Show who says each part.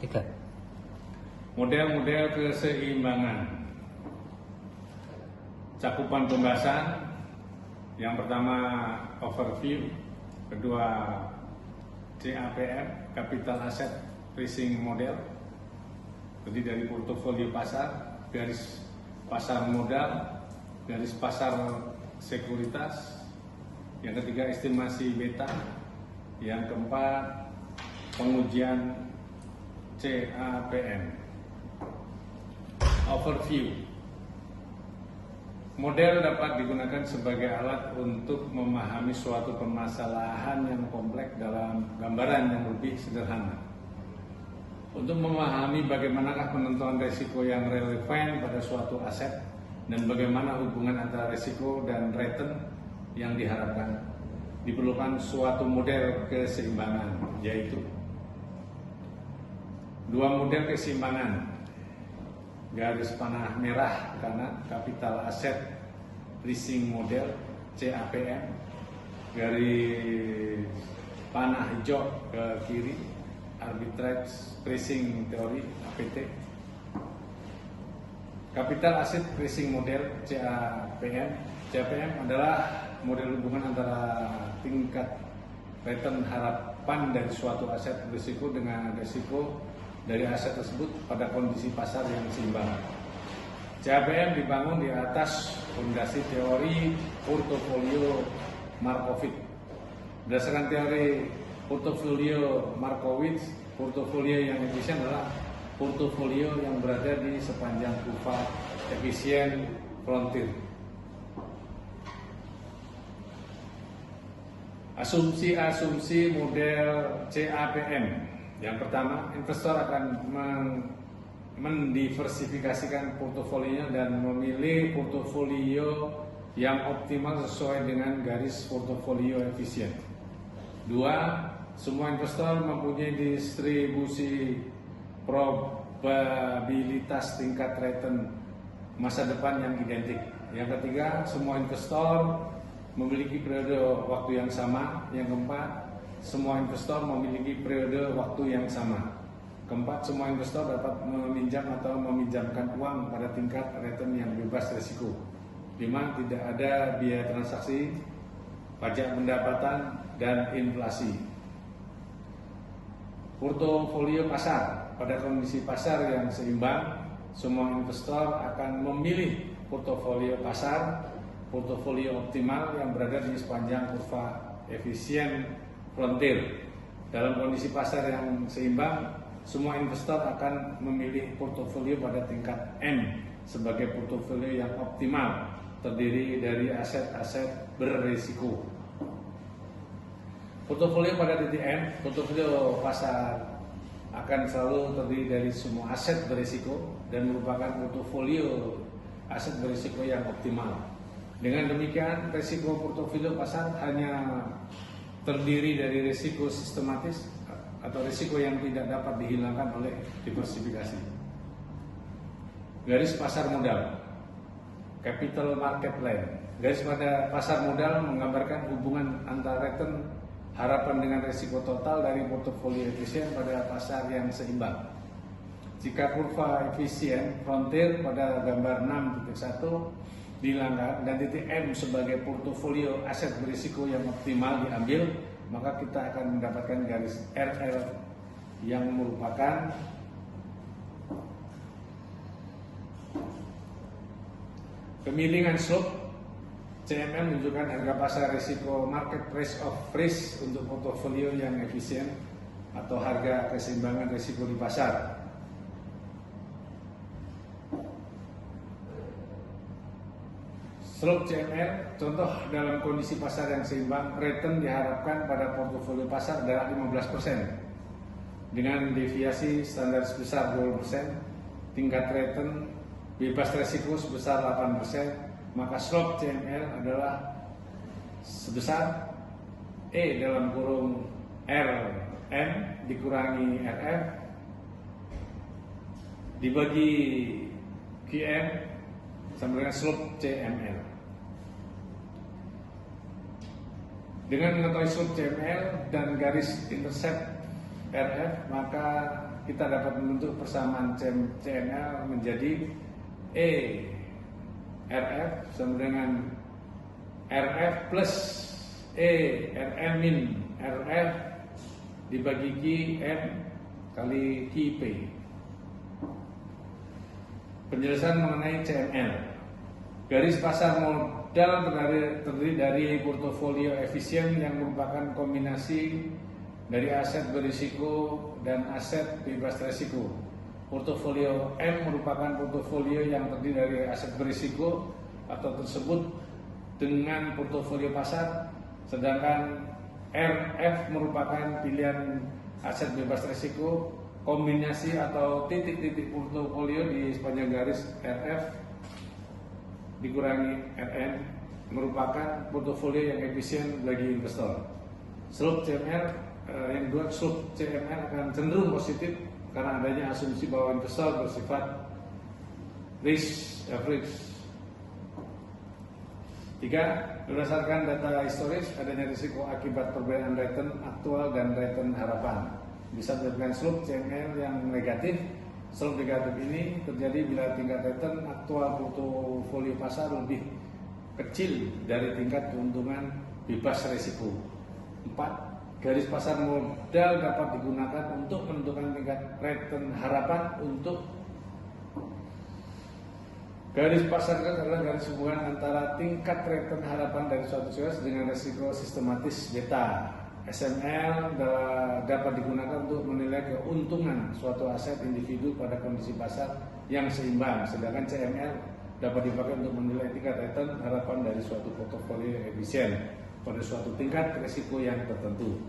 Speaker 1: Tiga.
Speaker 2: Model-model keseimbangan. Cakupan pembahasan. Yang pertama overview, kedua CAPM, Capital Asset Pricing Model, terdiri dari portofolio pasar, garis pasar modal, garis pasar sekuritas. Yang ketiga estimasi beta. Yang keempat pengujian CAPM. Overview. Model dapat digunakan sebagai alat untuk memahami suatu permasalahan yang kompleks dalam gambaran yang lebih sederhana. Untuk memahami bagaimanakah penentuan risiko yang relevan pada suatu aset dan bagaimana hubungan antara risiko dan return yang diharapkan, diperlukan suatu model keseimbangan, yaitu dua model keseimbangan. Garis panah merah kanan Capital Asset Pricing Model CAPM, garis panah hijau ke kiri Arbitrage Pricing Theory APT. Capital Asset Pricing Model CAPM. CAPM adalah model hubungan antara tingkat return harapan dari suatu aset berisiko dengan risiko dari aset tersebut pada kondisi pasar yang seimbang. CAPM dibangun di atas fondasi teori portofolio Markowitz. Berdasarkan teori portofolio Markowitz, portofolio yang efisien adalah portofolio yang berada di sepanjang kurva efisien frontier. Asumsi-asumsi model CAPM. Yang pertama, investor akan mendiversifikasikan portofolionya dan memilih portofolio yang optimal sesuai dengan garis portofolio efisien. Dua, semua investor mempunyai distribusi probabilitas tingkat return masa depan yang identik. Yang ketiga, semua investor memiliki periode waktu yang sama. Yang keempat, semua investor memiliki periode waktu yang sama. Keempat, semua investor dapat meminjam atau meminjamkan uang pada tingkat return yang bebas risiko. 5. Tidak ada biaya transaksi, pajak pendapatan, dan inflasi. Portofolio pasar. Pada kondisi pasar yang seimbang, semua investor akan memilih portofolio pasar, portofolio optimal yang berada di sepanjang kurva efisien frontier. Dalam kondisi pasar yang seimbang, semua investor akan memilih portofolio pada tingkat M sebagai portofolio yang optimal, terdiri dari aset-aset berisiko. Portofolio pada titik M, portofolio pasar akan selalu terdiri dari semua aset berisiko dan merupakan portofolio aset berisiko yang optimal. Dengan demikian, risiko portofolio pasar hanya terdiri dari risiko sistematis atau risiko yang tidak dapat dihilangkan oleh diversifikasi. Garis pasar modal, capital market line. Garis pada pasar modal menggambarkan hubungan antara return harapan dengan risiko total dari portofolio efisien pada pasar yang seimbang. Jika kurva efisien frontier pada gambar 6.1 dihilangkan dan titik M sebagai portofolio aset berisiko yang optimal diambil, maka kita akan mendapatkan garis RL yang merupakan pemilingan slope. CMM menunjukkan harga pasar risiko market price of risk untuk portofolio yang efisien atau harga keseimbangan risiko di pasar. Slope CMR, contoh dalam kondisi pasar yang seimbang, return diharapkan pada portofolio pasar adalah 15%. Dengan deviasi standar sebesar 20%, tingkat return bebas risiko sebesar 8%, maka slope CMR adalah sebesar E dalam kurung RM dikurangi RF dibagi QM sama dengan slope CMR. Dengan mengetahui slope CMR dan garis intercept RF, maka kita dapat membentuk persamaan CML menjadi RF sama dengan RF plus RM min RF dibagi Q M kali QP. Penjelasan mengenai CML. Garis pasar modal terdiri dari portofolio efisien yang merupakan kombinasi dari aset berisiko dan aset bebas risiko. Portofolio M merupakan portofolio yang terdiri dari aset berisiko atau tersebut dengan portofolio pasar, sedangkan RF merupakan pilihan aset bebas risiko kombinasi atau titik-titik portofolio di sepanjang garis RF dikurangi RN merupakan portofolio yang efisien bagi investor. Slope CML yang kedua, slope CML akan cenderung positif karena adanya asumsi bahwa investor bersifat risk average. 3. Berdasarkan data historis adanya risiko akibat perbedaan return aktual dan return harapan. Bisa terjadi slope CML yang negatif. Slope negatif ini terjadi bila tingkat return aktual portofolio pasar lebih kecil dari tingkat keuntungan bebas risiko. 4. Garis pasar modal dapat digunakan untuk menentukan tingkat return harapan untuk garis pasar adalah garis hubungan antara tingkat return harapan dari suatu sekuritas dengan risiko sistematis beta. SML dapat digunakan untuk menilai keuntungan suatu aset individu pada kondisi pasar yang seimbang, sedangkan CML dapat dipakai untuk menilai tingkat return harapan dari suatu portofolio yang efisien pada suatu tingkat risiko yang tertentu.